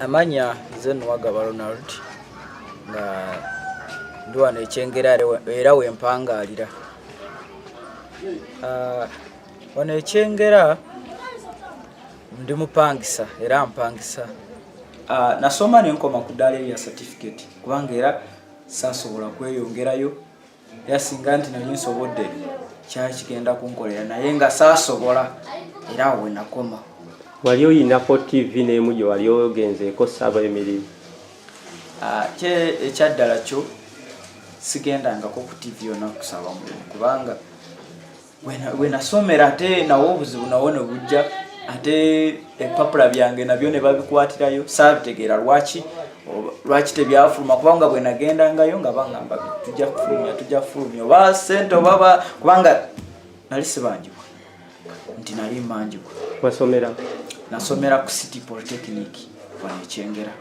Amanya Zenwaga Ronald nga nduwa nekyengera era wempangalira. Wano ekyengera ndi mupangisa era mpangisa. Nasoma nenkoma ku ddaala ya certificate kubanga era sasobola kweyongerayo era singa nti nali nsobodde kyali kigenda kunkolera naye nga sasobola era we nakoma. Wali oyinako TV n'emu gye wali ogenzeeko ssaba emirimu? Ekyaddala kyo sigendangako ku TV yonna kusaba mulimu kubanga we nasomera ate nawo obuzibu nawo ne bujja ate ebipapula byange nabyo ne babikwatirayo saabitegeera lwaki tebyafuluma kubanga bwe nagendangayo nga baŋŋamba tujja kufulumya oba ssente oba kubanga nali sibanjibwa nti nali mmanjibwa. Wasomera? Nasomera ku City Polytechnic wano Ekyengera.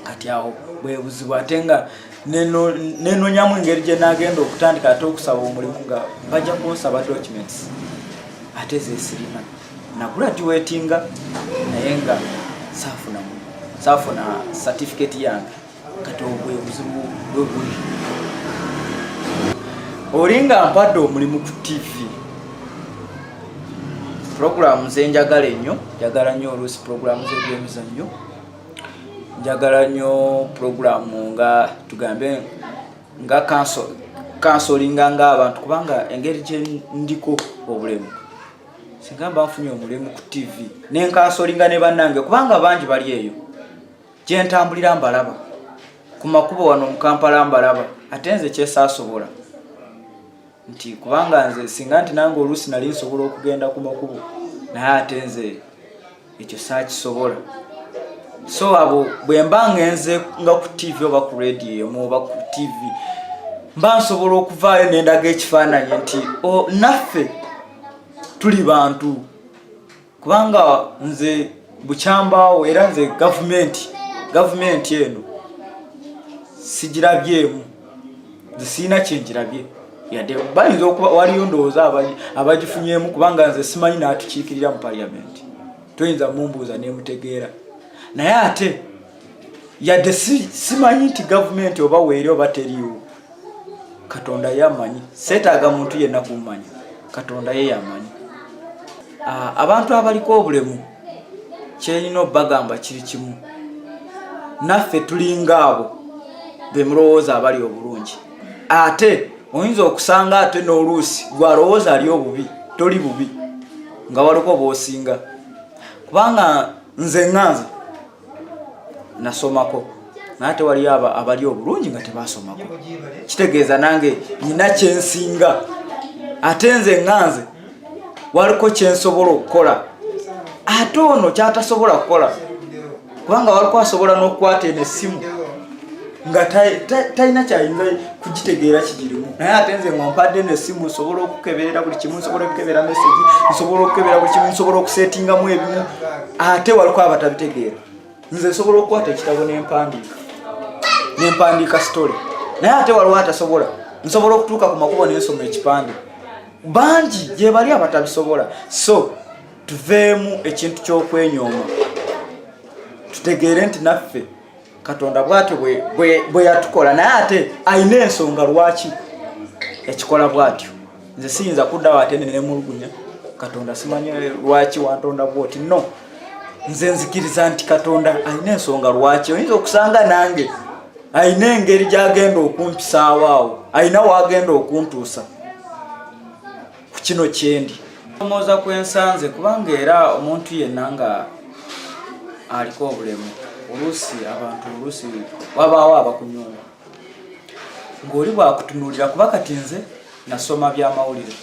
Kati awo bwe buzibu ate nga nenonyamu engeri gye nagenda okutandika ate okusaba omulimu nga bajja kunsaba documents ate zesirina na graduatinga naye nga saafuna certificate yange. Kati obwe buzibu bwe buli olinga mpadde omulimu ku TV program zenjagala ennyo, njagala nnyo oluusi program z'ebyemizannyo, njagala nnyo program nga tugambe nga counselinga ng'abantu kubanga engeri gye ndiko obulemu singa mba nfunye omulimu ku TV nenkansolinga ne bannange kubanga bangi bali eyo gye ntambulira mbalaba ku makubo wano mu Kampala mbalaba ate nze kyesaasobola nti kubanga nze singa nti nange oluusi nali nsobola okugenda ku makubo naye ate nze ekyo saakisobola. So abo bwe mba ngenze nga ku TV oba ku radio oba ku TV mba nsobola okuvaayo nendaga ekifaananyi nti naffe tuli bantu kubanga nze bukyambaawo era nze gavumenti eno sigirabyemu nze siina kyenjirabye yadde bayinza okuba waliyo ndowooza abagifunyemu kubanga nze simanyi n'atukiikirira mu parliament toyinza mumbuuza nemutegeera naye ate yadde simanyi nti gavumenti oba weeri oba teriiwo Katonda yamanyi seetaaga muntu yenna kumanya Katonda ye yamanyi. Abantu abaliko obulemu kyerina obbagamba kiri kimu naffe tulinga abo be mulowooza abali obulungi ate oyinza okusanga ate n'oluusi gwalowooza ali obubi toli bubi nga waliko b'osinga kubanga nze nganze nasomako naye ate waliyo abali obulungi nga tebasomako kitegeeza nange nina kyensinga ate nze nganze waliko kyensobola okukola ate ono kyatasobola kukola kubanga waliko asobola n'okukwata eno essimu nga talina kyayinza kugitegeera kigirimu naye ate nze ngompadde n'essimu nsobola okukeberera buli kimu nsobola okukebera message nsobola okukebera buli kimu nsobola okusetingamu ebimu ate waliko abatabitegeera nze nsobola okukwata ekitabo nempandiika story naye ate waliwo atasobola nsobola okutuuka ku makubo nensoma ekipande bangi gye bali abatabisobola. So tuveemu ekintu ky'okwenyooma tutegeere nti naffe Katonda bw'atyo bwe yatukola naye ate ayina ensonga lwaki ekikola bw'atyo. Nze siyinza kuddawo ate nemulugunya Katonda simanyi lwaki wantonda bw'oti no nze nzikiriza nti Katonda ayina ensonga lwaki. Oyinza okusanga nange ayina engeri gy'agenda okumpisaawo awo ayina wagenda okuntuusa ku kino kyendi omwoza kwensanze kubanga era omuntu yenna nga aliko obulemu oluusi abantu oluusi wabaawo abakunyuma ng'oli bwakutunuulira kuba kati nze nasoma byamawulire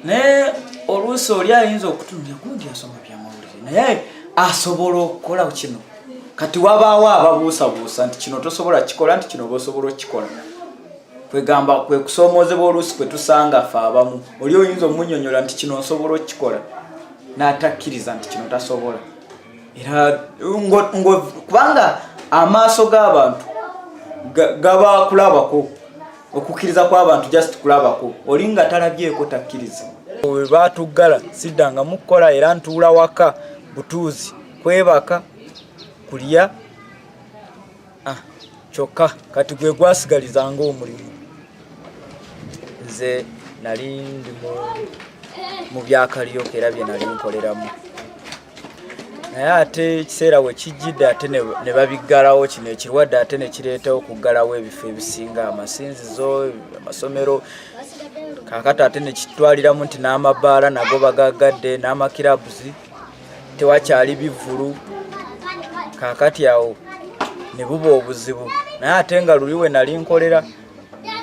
naye oluusi oli ayinza okutunuulira gundi asoma byamawulire naye asobola okukola kino kati wabaawo ababuusabuusa nti kino tosobola kikola nti kino bosobola okukikola kwegamba kwe kusoomoozebwa oluusi kwe tusanga ffe abamu oli oyinza omunnyonnyola nti kino nsobola okukikola n'atakkiriza nti kino tasobola era kubanga amaaso g'abantu gaba kulabako okukkiriza kw'abantu just kulabako oli nga talabyeko takkiriza. We baatuggala siddanga mukola era ntuula waka butuuzi kwebaka kulya kyokka kati gwe gwasigalizanga omulimu. Nze nali ndi mu byakalyoka era bye nali nkoleramu, naye ate ekiseera we kijjidde ate ne babiggalawo. Kino ekirwadde ate ne kireetawo okuggalawo ebifo ebisinga, amasinzizo, amasomero. Kaakati ate ne kitwaliramu nti n'amabbaala nago bagaggadde, n'amakirabuzi tewakyali bivvulu. Kaakati awo ne buba obuzibu, naye ate nga luli we nali nkolera,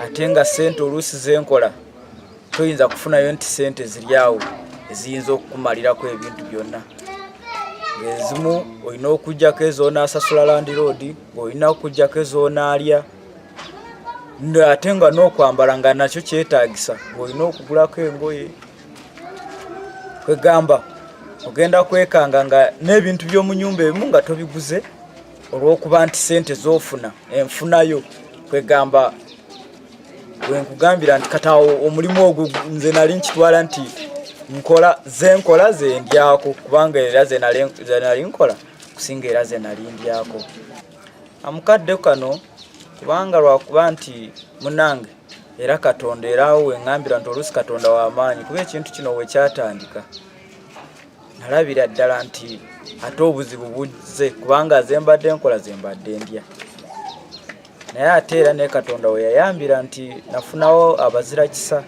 ate nga ssente oluusi zenkola toyinza kufunayo nti ssente ziri awo eziyinza okukumalirako ebintu byonna. Ng'ezimu olina okuggyako ez'onaasasula landiroodi, ng'olina okuggyako ez'onaalya, ate nga n'okwambala nga nakyo kyetaagisa, ng'olina okugulako engoye. Kwegamba ogenda kwekanga nga n'ebintu by'omu nnyumba ebimu nga tobiguze olw'okuba nti ssente z'ofuna enfunayo. Kwegamba bwenkugambira nti katawo omulimu ogwo nze nali nkitwala nti zenkola zendyako, kubanga era ze nali nkola kusinga era ze nali ndyako. Amukadde kano kubanga lwakuba nti munange era Katonda era awo weŋŋambira nti oluusi Katonda w'amaanyi, kuba ekintu kino we kyatandika nalabira ddala nti ate obuzibu buzze, kubanga zembadde nkola zembadde ndya. Naye ate era ne Katonda we yayambira nti nafunawo abazira kisa.